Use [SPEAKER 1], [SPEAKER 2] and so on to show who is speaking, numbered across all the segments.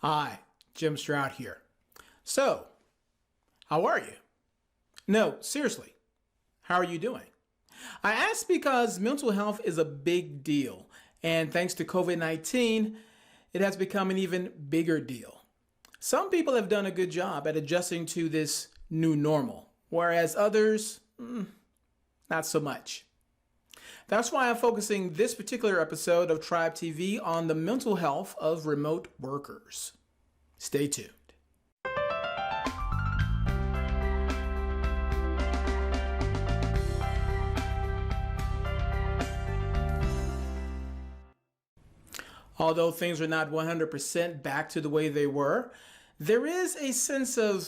[SPEAKER 1] Hi, Jim Stroud here. So, how are you? No, seriously, how are you doing? I ask because mental health is a big deal, and thanks to COVID-19, it has become an even bigger deal. Some people have done a good job at adjusting to this new normal, whereas others, not so much. That's why I'm focusing this particular episode of Tribe TV on the mental health of remote workers. Stay tuned. Although things are not 100% back to the way they were, there is a sense of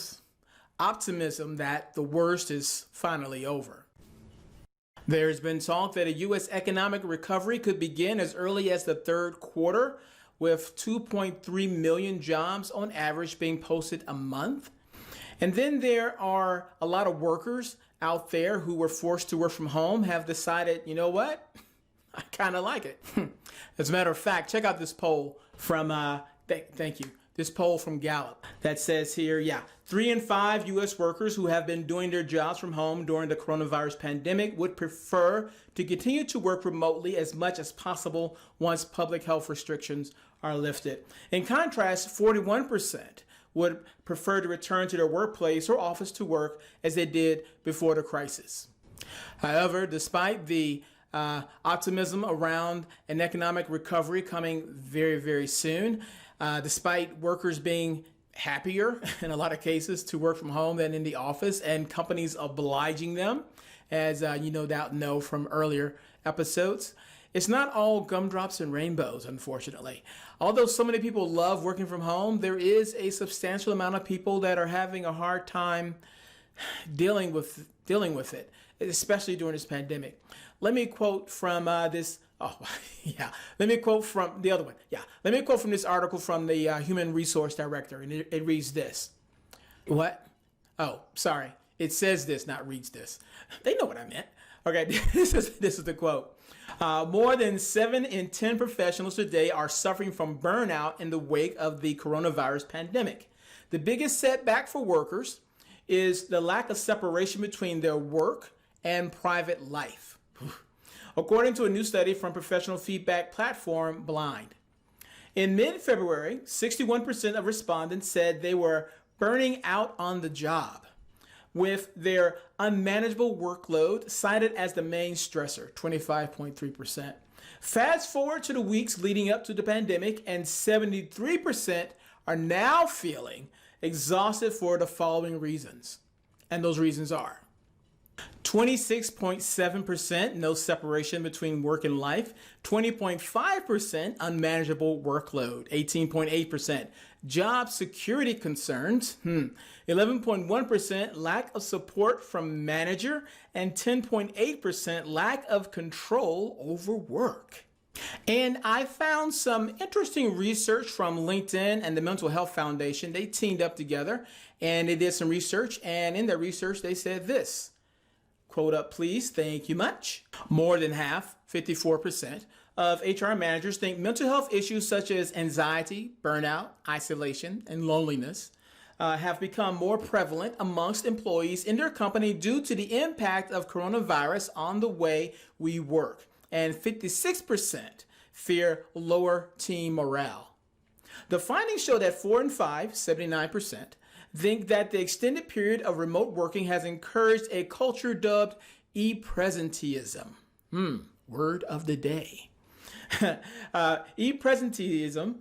[SPEAKER 1] optimism that the worst is finally over. There's been talk that a U.S. economic recovery could begin as early as the third quarter, with 2.3 million jobs on average being posted a month. And then there are a lot of workers out there who were forced to work from home have decided, you know what? I kind of like it. As a matter of fact, check out this poll from, thank you, this poll from Gallup that says here, 3 in 5 U.S. workers who have been doing their jobs from home during the coronavirus pandemic would prefer to continue to work remotely as much as possible once public health restrictions are lifted. In contrast, 41% would prefer to return to their workplace or office to work as they did before the crisis. However, despite the optimism around an economic recovery coming very, very soon, despite workers being happier in a lot of cases to work from home than in the office, and companies obliging them, as you no doubt know from earlier episodes, it's not all gumdrops and rainbows, unfortunately. Although so many people love working from home, there is a substantial amount of people that are having a hard time dealing with it, especially during this pandemic. Let me quote from Let me quote from the other one. Let me quote from this article from the Human Resource Director, and it reads this. What? Oh, sorry. It says this, not reads this. They know what I meant. Okay, this is the quote. More than 7 in 10 professionals today are suffering from burnout in the wake of the coronavirus pandemic. The biggest setback for workers is the lack of separation between their work and private life, according to a new study from professional feedback platform Blind. In mid-February, 61% of respondents said they were burning out on the job, with their unmanageable workload cited as the main stressor, 25.3%. Fast forward to the weeks leading up to the pandemic, and 73% are now feeling exhausted for the following reasons. And those reasons are 26.7% no separation between work and life, 20.5% unmanageable workload, 18.8% job security concerns, 11.1% lack of support from manager, and 10.8% lack of control over work. And I found some interesting research from LinkedIn and the Mental Health Foundation. They teamed up together and they did some research, and in their research they said this. Quote up, please. Thank you much. More than half, 54%, of HR managers think mental health issues such as anxiety, burnout, isolation, and loneliness have become more prevalent amongst employees in their company due to the impact of coronavirus on the way we work. And 56% fear lower team morale. The findings show that 4 in 5, 79%, think that the extended period of remote working has encouraged a culture dubbed e-presenteeism. Word of the day. E-presenteeism,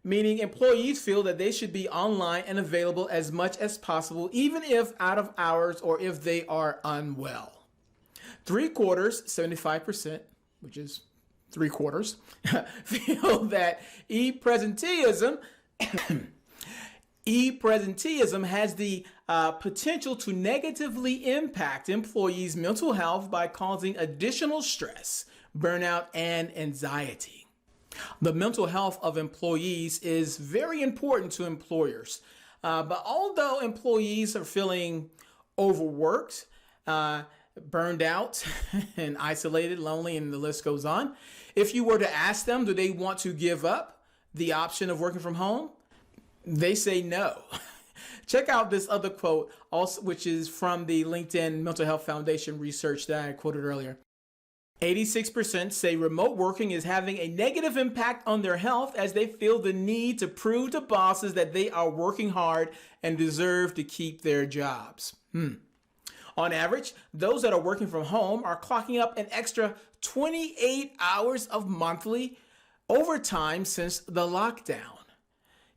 [SPEAKER 1] meaning employees feel that they should be online and available as much as possible, even if out of hours or if they are unwell. 3/4, 75%, which is 3/4, feel that e-presenteeism has the potential to negatively impact employees' mental health by causing additional stress, burnout, and anxiety. The mental health of employees is very important to employers. But although employees are feeling overworked, burned out and isolated, lonely, and the list goes on. If you were to ask them, do they want to give up the option of working from home? They say no. Check out this other quote, also, which is from the LinkedIn Mental Health Foundation research that I quoted earlier. 86% say remote working is having a negative impact on their health as they feel the need to prove to bosses that they are working hard and deserve to keep their jobs. On average, those that are working from home are clocking up an extra 28 hours of monthly overtime since the lockdown,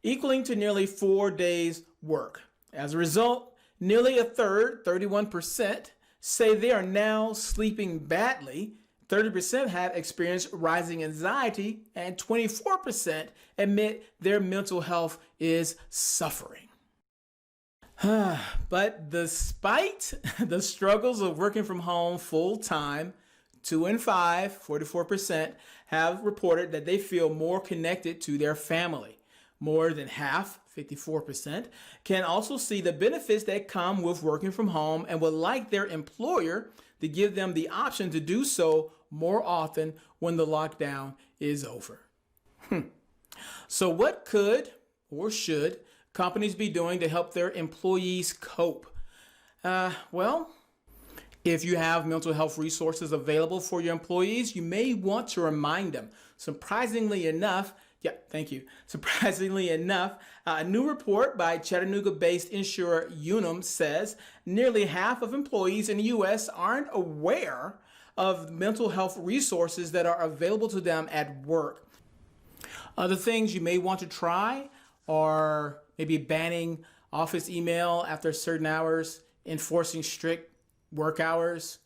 [SPEAKER 1] equaling to nearly 4 days work. As a result, nearly a third, 31%, say they are now sleeping badly. 30% have experienced rising anxiety, and 24% admit their mental health is suffering. But despite the struggles of working from home full time, 2 in 5, 44%, have reported that they feel more connected to their family. More than half, 54%, can also see the benefits that come with working from home and would like their employer to give them the option to do so more often when the lockdown is over. So what could or should companies be doing to help their employees cope? Well, if you have mental health resources available for your employees, you may want to remind them. Surprisingly enough, a new report by Chattanooga-based insurer Unum says nearly half of employees in the U.S. aren't aware of mental health resources that are available to them at work. Other things you may want to try are maybe banning office email after certain hours, enforcing strict work hours,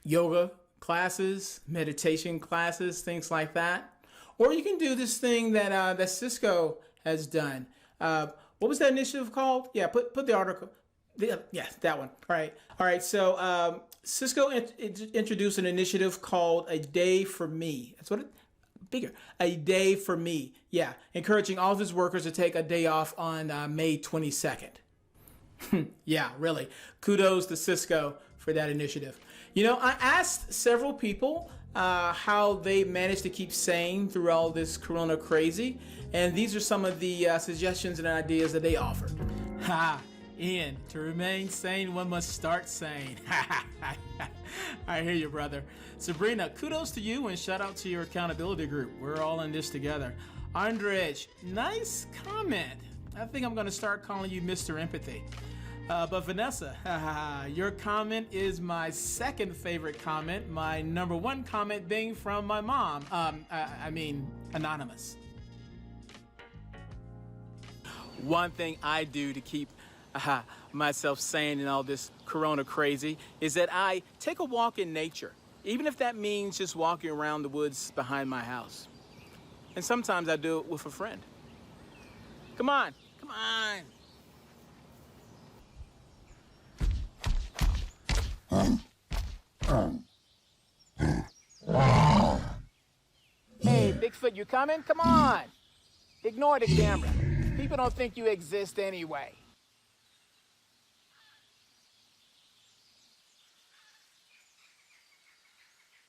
[SPEAKER 1] yoga classes, meditation classes, things like that. Or you can do this thing that Cisco has done. What was that initiative called? Yeah, put the article. That one. All right. So Cisco introduced an initiative called A Day for Me. That's what it. Bigger. A Day for Me. Yeah, encouraging all of his workers to take a day off on May 22nd. Yeah, really. Kudos to Cisco for that initiative. You know, I asked several people how they managed to keep sane through all this corona crazy, and these are some of the suggestions and ideas that they offered. Ian, to remain sane, one must start sane. I hear you, brother. Sabrina, kudos to you and shout out to your accountability group. We're all in this together. Andrej, nice comment. I think I'm going to start calling you Mr. Empathy. But Vanessa, your comment is my second favorite comment. My number one comment being from my mom. Anonymous. One thing I do to keep myself sane in all this corona crazy is that I take a walk in nature, even if that means just walking around the woods behind my house. And sometimes I do it with a friend. Come on. Hey, Bigfoot, you coming? Come on. Ignore the camera. People don't think you exist anyway.